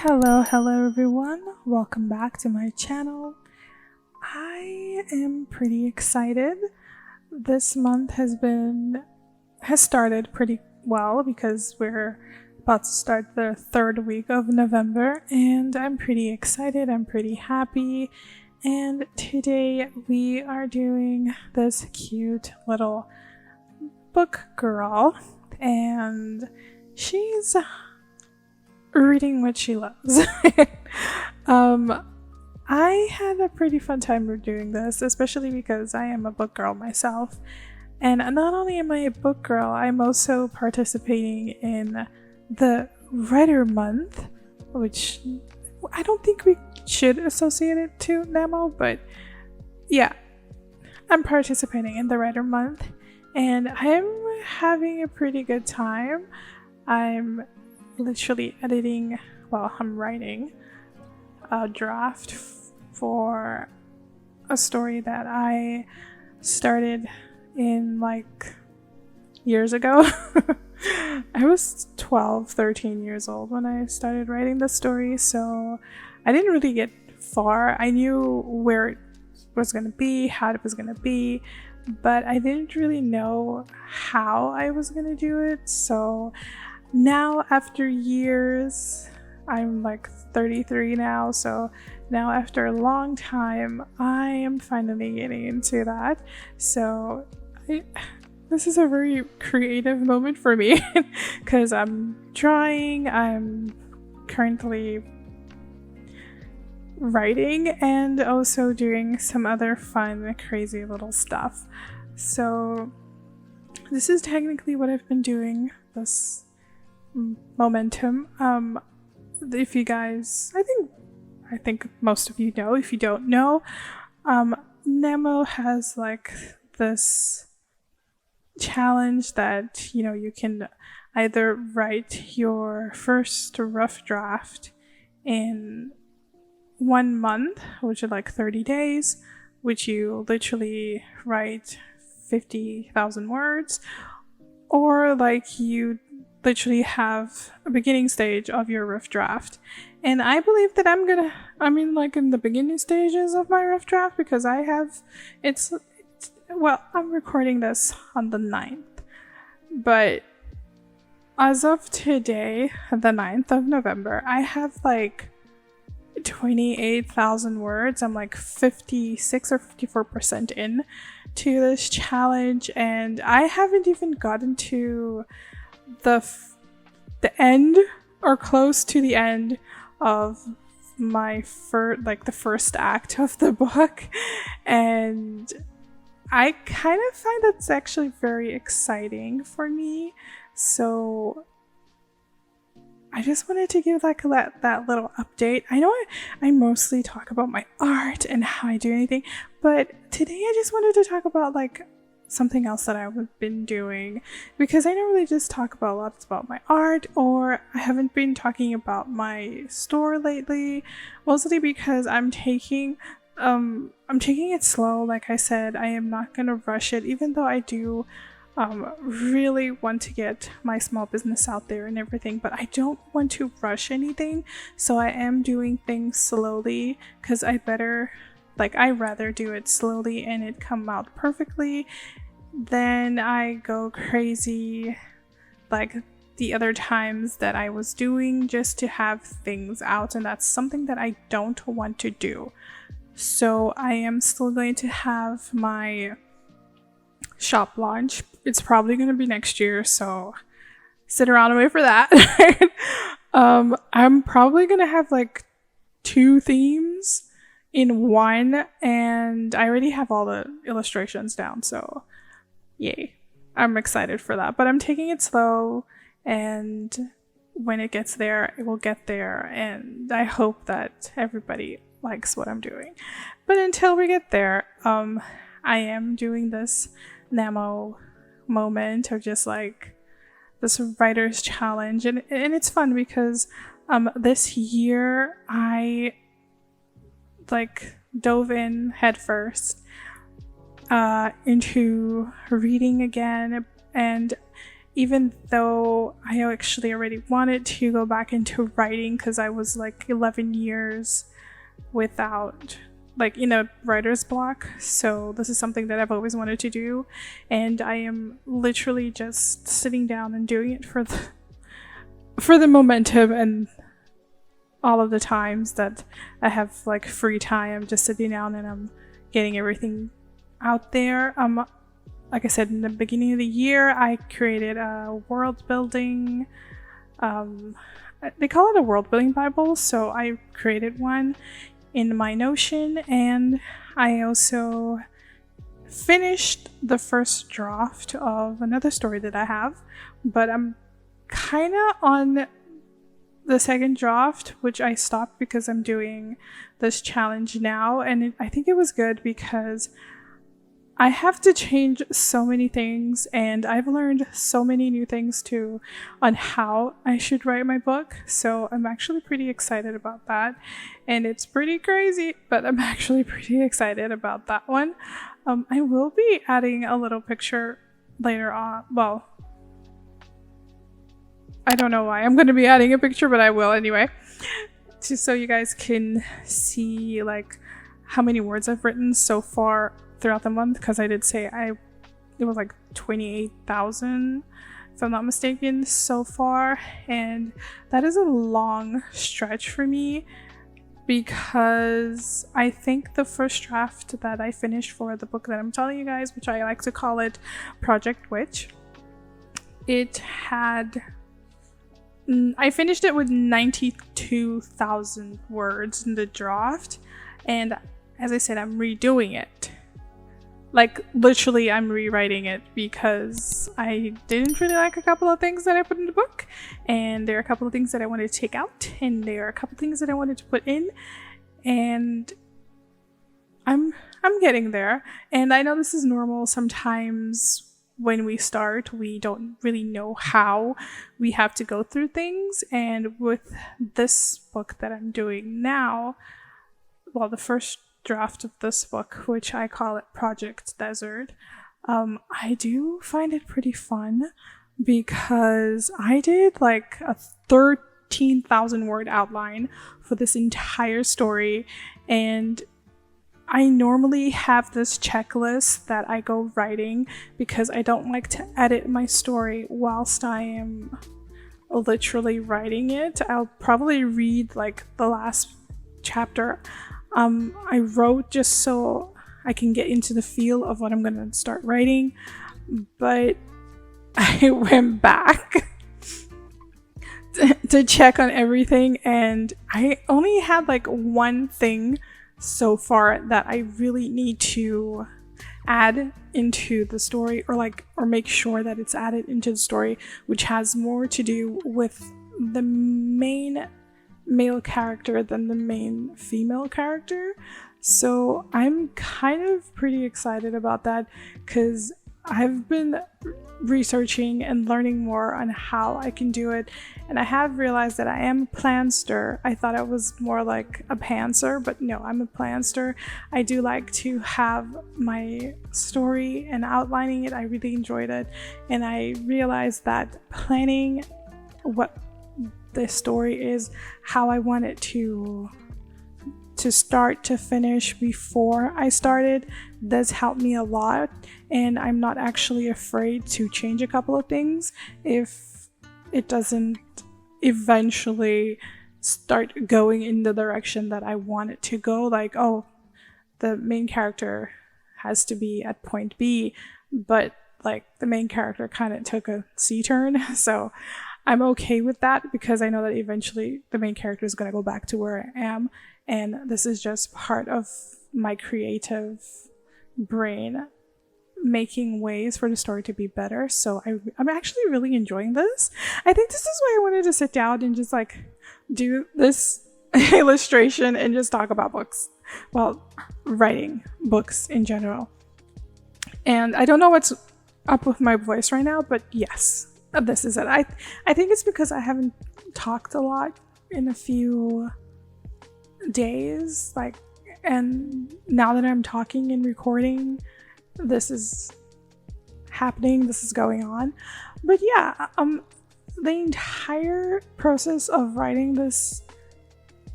Hello everyone, welcome back to my channel. I am pretty excited. This month has started pretty well because we're about to start the third week of November, and I'm pretty excited, I'm pretty happy. And today we are doing this cute little book girl, and she's reading what she loves. I had a pretty fun time doing this, especially because I am a book girl myself. And not only am I a book girl, I'm also participating in the Writer Month, which I don't think we should associate it to NaNo, but yeah, I'm participating in the Writer Month, and I'm having a pretty good time. I'm literally I'm writing a draft for a story that I started in like years ago. I was 13 years old when I started writing the story, so I didn't really get far. I knew where it was going to be, how it was going to be, but I didn't really know how I was going to do it. So now, after years, I'm like 33 now, so now after a long time, I am finally getting into that. So this is a very creative moment for me because I'm currently writing and also doing some other fun, crazy little stuff. So this is technically what I've been doing this momentum. If you guys, I think most of you know. If you don't know, NaNo has like this challenge that you can either write your first rough draft in 1 month, which is like 30 days, which you literally write 50,000 words, or like you literally have a beginning stage of your rough draft. And I believe that I'm in the beginning stages of my rough draft because I'm recording this on the 9th, but as of today, the 9th of November, I have like 28,000 words. I'm like 56 or 54% in to this challenge, and I haven't even gotten to the end or close to the end of my the first act of the book, and I kind of find that's actually very exciting for me. So I just wanted to give like that little update. I know I mostly talk about my art and how I do anything, but today I just wanted to talk about like something else that I've been doing, because I don't really just talk about lots about my art, or I haven't been talking about my store lately, mostly because I'm taking it slow. Like I said, I am not gonna rush it, even though I do really want to get my small business out there and everything, but I don't want to rush anything, so I am doing things slowly because I'd rather do it slowly and it come out perfectly than I go crazy like the other times that I was doing just to have things out, and that's something that I don't want to do. So I am still going to have my shop launch. It's probably going to be next year, so sit around and wait for that. I'm probably going to have like 2 themes in one, and I already have all the illustrations down, so yay. I'm excited for that, but I'm taking it slow, and when it gets there, it will get there, and I hope that everybody likes what I'm doing. But until we get there, I am doing this NaNo moment of just like this writer's challenge, and it's fun because this year I like dove in headfirst into reading again, and even though I actually already wanted to go back into writing because I was like 11 years without, like, in a writer's block. So this is something that I've always wanted to do, and I am literally just sitting down and doing it for the momentum and all of the times that I have like free time, just sitting down and I'm getting everything out there. Like I said, in the beginning of the year, I created a world building. They call it a world building Bible, so I created one in my Notion, and I also finished the first draft of another story that I have, but I'm kind of on the second draft, which I stopped because I'm doing this challenge now, and I think it was good because I have to change so many things, and I've learned so many new things too on how I should write my book. So I'm actually pretty excited about that, and it's pretty crazy, but I'm actually pretty excited about that one. I will be adding a little picture later on. Well, I don't know why I'm going to be adding a picture, but I will anyway, just so you guys can see like how many words I've written so far throughout the month, because I did say it was like 28,000 if I'm not mistaken so far, and that is a long stretch for me because I think the first draft that I finished for the book that I'm telling you guys, which I like to call it Project Witch, I finished it with 92,000 words in the draft, and as I said, I'm redoing it. Like, literally, I'm rewriting it because I didn't really like a couple of things that I put in the book, and there are a couple of things that I wanted to take out, and there are a couple of things that I wanted to put in, and I'm getting there. And I know this is normal. Sometimes when we start, we don't really know how we have to go through things, and with this book that I'm doing now, well, the first draft of this book, which I call it Project Desert, I do find it pretty fun because I did like a 13,000 word outline for this entire story, and I normally have this checklist that I go writing because I don't like to edit my story whilst I am literally writing it. I'll probably read like the last chapter I wrote just so I can get into the feel of what I'm gonna start writing, but I went back to check on everything, and I only had like one thing so far that I really need to add into the story, or make sure that it's added into the story, which has more to do with the main male character than the main female character. So I'm kind of pretty excited about that because I've been researching and learning more on how I can do it, and I have realized that I am a planster. I thought I was more like a pantser, but no, I'm a planster. I do like to have my story and outlining it. I really enjoyed it, and I realized that planning what the story is, how I want it to start to finish before I started, does help me a lot, and I'm not actually afraid to change a couple of things if it doesn't eventually start going in the direction that I want it to go. Like, oh, the main character has to be at point B, but like the main character kind of took a C-turn, so I'm okay with that because I know that eventually the main character is going to go back to where I am, and this is just part of my creative brain making ways for the story to be better. So I'm actually really enjoying this. I think this is why I wanted to sit down and just like do this illustration and just talk about books. Well, writing books in general. And I don't know what's up with my voice right now, but yes. This is it. I think it's because I haven't talked a lot in a few days, like, and now that I'm talking and recording, this is happening, this is going on. But yeah, the entire process of writing this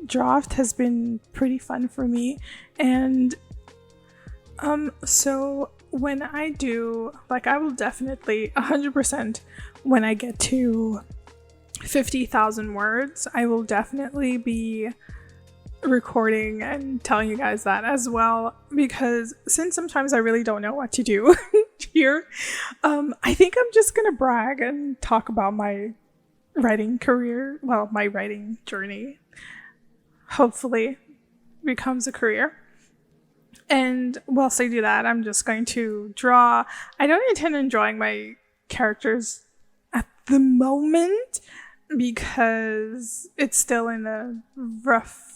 draft has been pretty fun for me. And so when I do, like, I will definitely 100% when I get to 50,000 words, I will definitely be recording and telling you guys that as well, because since sometimes I really don't know what to do here, I think I'm just gonna brag and talk about my writing career, well, my writing journey hopefully becomes a career. And whilst I do that, I'm just going to draw. I don't intend on drawing my characters at the moment because it's still in the rough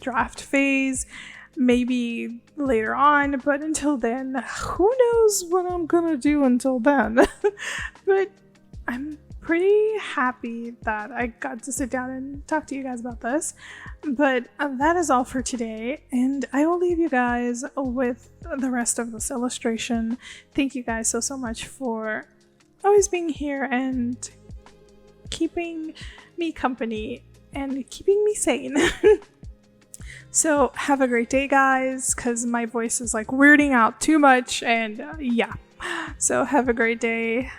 draft phase. Maybe later on, but until then, who knows what I'm gonna do until then. But I'm pretty happy that I got to sit down and talk to you guys about this. But that is all for today, and I will leave you guys with the rest of this illustration. Thank you guys so much for always being here and keeping me company and keeping me sane. So have a great day, guys, because my voice is like weirding out too much, and yeah. So have a great day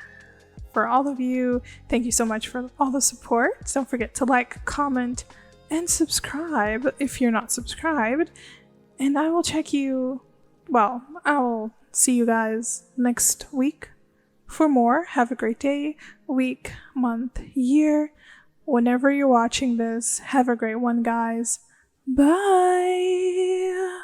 for all of you. Thank you so much for all the support. Don't forget to like, comment, and subscribe if you're not subscribed. And I will check you, well, I will see you guys next week for more. Have a great day, week, month, year. Whenever you're watching this, have a great one, guys. Bye.